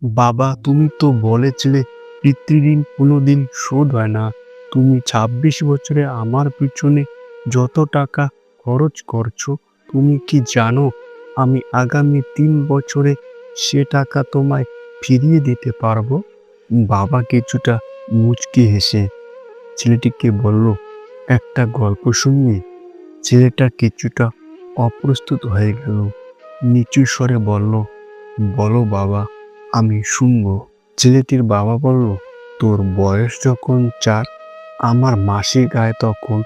বাবা, তুমি তো বলেছিলে পিতৃঋণ কোনোদিন শোধ হয় না। তুমি ২৬ বছরে আমার পিছনে যত টাকা খরচ করছো, তুমি কি জানো আমি আগামী ৩ বছরে সে টাকা তোমায় ফিরিয়ে দিতে পারবো? বাবা কিছুটা মুচকি হেসে ছেলেটিকে বলল, একটা গল্প শুনিয়ে। ছেলেটা কিছুটা অপ্রস্তুত হয়ে গেল। নিচু স্বরে বলল, বলো বাবা, আমি শুনবো। ছেলেটির বাবা বলল, তোর বয়স যখন ৪, আমার মাসিক আয় তখন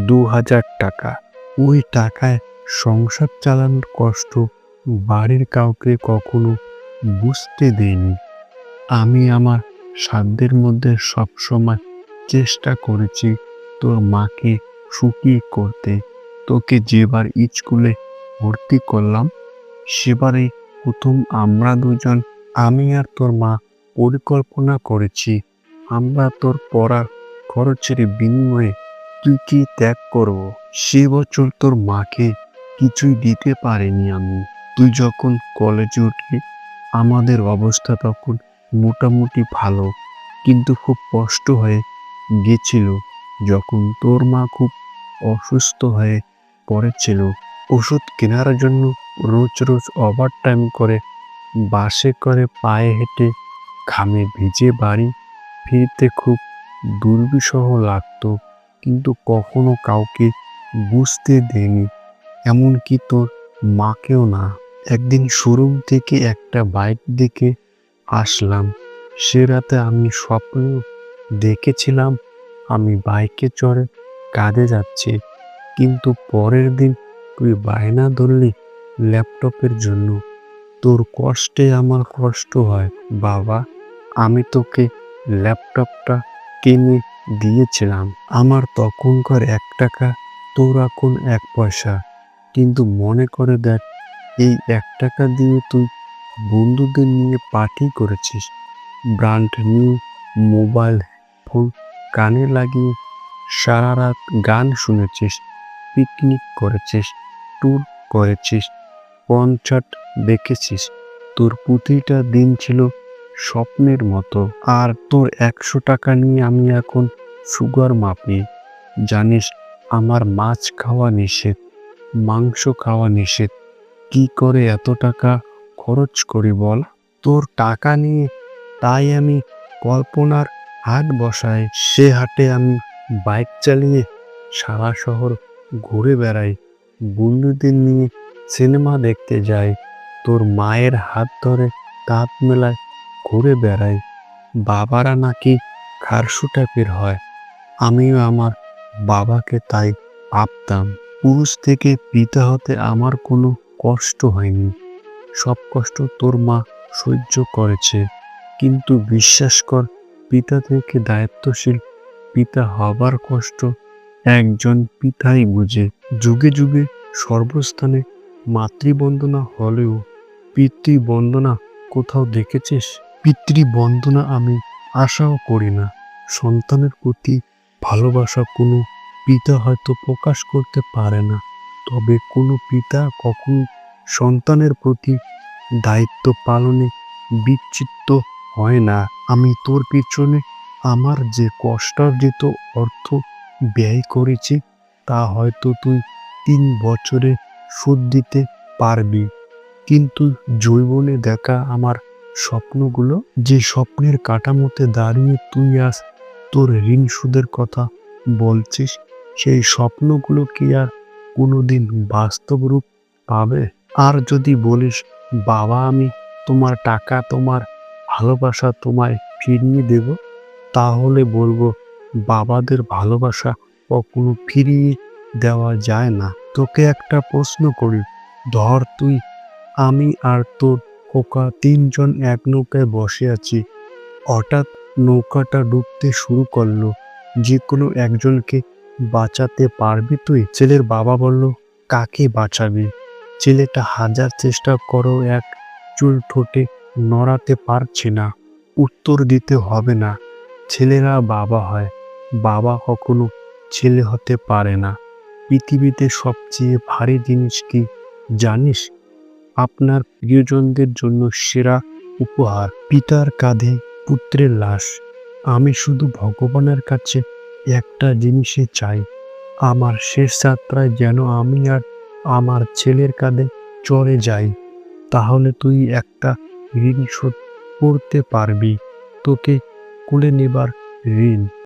২,০০০ টাকা। ওই টাকায় সংসার চালানোর কষ্ট বাড়ির কাউকে কখনো বুঝতে দেইনি। আমি আমার সাধ্যের মধ্যে সবসময় চেষ্টা করেছি তোর মাকে সুখী করতে। তোকে যেবার স্কুলে ভর্তি করলাম, সেবারে প্রথম আমরা দুজন, আমি আর তোর মা, পরিকল্পনা করেছি আমরা তোর পড়ার খরচের বিনিময়ে তুই কি ত্যাগ করব। সে বছর তোর মাকে কিছুই দিতে পারিনি আমি। তুই যখন কলেজে উঠলি, আমাদের অবস্থা তখন মোটামুটি ভালো, কিন্তু খুব কষ্ট হয়ে গেছিল যখন তোর মা খুব অসুস্থ হয়ে পড়েছিল। ওষুধ কেনার জন্য রোজ রোজ ওভারটাইম করে বাসে করে পায়ে হেঁটে ঘামে ভিজে বাড়ি ফিরতে খুব দুর্বিষহ লাগতো, কিন্তু কখনো কাউকে বুঝতে দেয়নি, এমনকি তোর মাকেও না। একদিন শোরুম থেকে একটা বাইক দেখে আসলাম। সে রাতে আমি স্বপ্ন দেখেছিলাম আমি বাইকে চড়ে কাজে যাচ্ছি, কিন্তু পরের দিন তুই বায়না ধরলি ল্যাপটপের জন্য। তোর কষ্টে আমার কষ্ট হয় বাবা। আমি তোকে ল্যাপটপটা কিনে দিয়েছিলাম। আমার তখনকার ১ টাকা, তোর এখন ১ পয়সা। কিন্তু মনে করে দেখ, এই ১ টাকা দিয়ে তুই বন্ধুদের নিয়ে পার্টি করেছিস, ব্র্যান্ড নিউ মোবাইল ফোন কানে লাগিয়ে সারা রাত গান শুনেছিস, পিকনিক করেছিস, ট্যুর করেছিস, কনসার্ট দেখেছিস। তোর প্রতিটা দিন ছিল স্বপ্নের মতো। আর তোর ১০০ টাকা নিয়ে আমি এখন সুগার মাপি। জানিস, আমার মাছ খাওয়া নিষেধ, মাংস খাওয়া নিষেধ। কি করে এত টাকা খরচ করি বল? তোর টাকা নিয়ে তাই আমি কল্পনার হাট বসাই। সে হাটে আমি বাইক চালিয়ে সারা শহর ঘুরে বেড়াই, বন্ধুদের নিয়ে সিনেমা দেখতে যাই, তোর মায়ের হাত ধরে কাঁধ মেলায় ঘুরে বেড়াই। বাবারা নাকি খারশু টাইপের হয়, আমিও আমার বাবাকে তাই ভাবতাম। পুরুষ থেকে পিতা হতে আমার কোনো কষ্ট হয়নি, সব কষ্ট তোর মা সহ্য করেছে। কিন্তু বিশ্বাস কর, পিতা থেকে দায়িত্বশীল পিতা হবার কষ্ট একজন পিতাই বুঝে। যুগে যুগে সর্বস্থানে মাতৃবন্দনা হলেও পিতৃবন্দনা কোথাও দেখেছিস? পিতৃবন্দনা আমি আশাও করি না। সন্তানের প্রতি ভালোবাসা কোনো পিতা হয়তো প্রকাশ করতে পারে না, তবে কোনো পিতা কখনো সন্তানের প্রতি দায়িত্ব পালনে বিচ্যুত হয় না। আমি তোর পিছনে আমার যে কষ্টার্জিত অর্থ ব্যয় করেছি, তা হয়তো তুই ৩ বছরে শোধ দিতে পারবি, কিন্তু যৌবনে দেখা আমার স্বপ্নগুলো, যে স্বপ্নের কাঠামোতে দাঁড়িয়ে তুই আজ তোর ঋণ শোধের কথা বলছিস, সেই স্বপ্নগুলো কি আর কোনোদিন বাস্তব রূপ পাবে? আর যদি বলিস, বাবা আমি তোমার টাকা, তোমার ভালোবাসা তোমায় ফিরিয়ে দেব, তাহলে বলবো, বাবাদের ভালোবাসা কখনো ফিরিয়ে দেওয়া যায় না। তোকে একটা প্রশ্ন করি, ধর তুই, আমি আর তোর খোকা ৩ জন এক নৌকায় বসে আছি। হঠাৎ নৌকাটা ডুবতে শুরু করলো, যে কোনো একজনকে বাঁচাতে পারবি তুই? ছেলের বাবা বলল, কাকে বাঁচাবি? ছেলেটা হাজার চেষ্টা করেও এক চুল ঠোঁটে নড়াতে পারছে না। উত্তর দিতে হবে না, ছেলেরা বাবা হয়, বাবা কখনো ছেলে হতে পারে না। পৃথিবীতে সবচেয়ে ভারী জিনিস কি জানিস? আপনার প্রিয়জনদের জন্য সেরা উপহার। পিতার কাঁধে পুত্রের লাশ। আমি শুধু ভগবানের কাছে একটা জিনিসই চাই, আমার শেষ যাত্রায় যেন আমি আর আমার ছেলের কাঁধে চড়ে যাই। তাহলে তুই একটা ঋণ শোধ করতে পারবি, তোকে কোলে নেবার ঋণ।